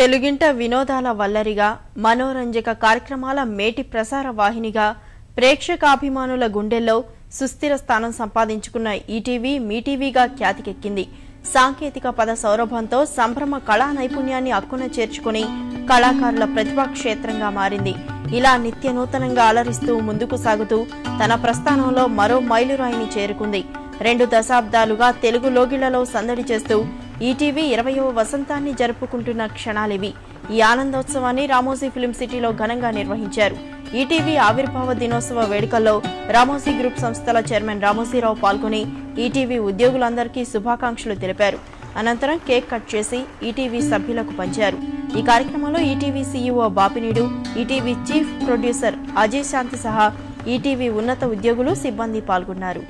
తెలుగింట వినోదాల వల్లరిగా మనోరంజక కార్యక్రమాల మేటి ప్రసార వాహినిగా ప్రేక్షకాభిమానుల గుండెల్లో సుస్థిర స్థానం సంపాదించుకున్న ఈటీవీ మీటీవీగా ఖ్యాతికెక్కింది. సాంకేతిక పద సౌరభంతో సంభ్రమ కళా నైపుణ్యాన్ని అక్కున చేర్చుకుని కళాకారుల ప్రతిభా క్షేత్రంగా మారింది. ఇలా నిత్య నూతనంగా అలరిస్తూ ముందుకు సాగుతూ తన ప్రస్థానంలో మరో మైలురాయిని చేరుకుంది. 2 దశాబ్దాలుగా తెలుగు లోగిళ్లలో సందడి చేస్తూ ఈటీవీ 20వ వసంతాన్ని జరుపుకుంటున్న క్షణాలివి. ఈ ఆనందోత్సవాన్ని రామోజీ ఫిల్మ్ సిటీలో ఘనంగా నిర్వహించారు. ఈటీవీ ఆవిర్భావ దినోత్సవ వేడుకల్లో రామోజీ గ్రూప్ సంస్థల చైర్మన్ రామోజీరావు పాల్గొని ఈటీవీ ఉద్యోగులందరికీ శుభాకాంక్షలు తెలిపారు. అనంతరం కేక్ కట్ చేసి ఈటీవీ సభ్యులకు పంచారు. ఈ కార్యక్రమంలో ETV CEO Bapineedu, ETV chief producer Ajay Shanti సహా ఈటీవీ ఉన్నత ఉద్యోగులు, సిబ్బంది పాల్గొన్నారు.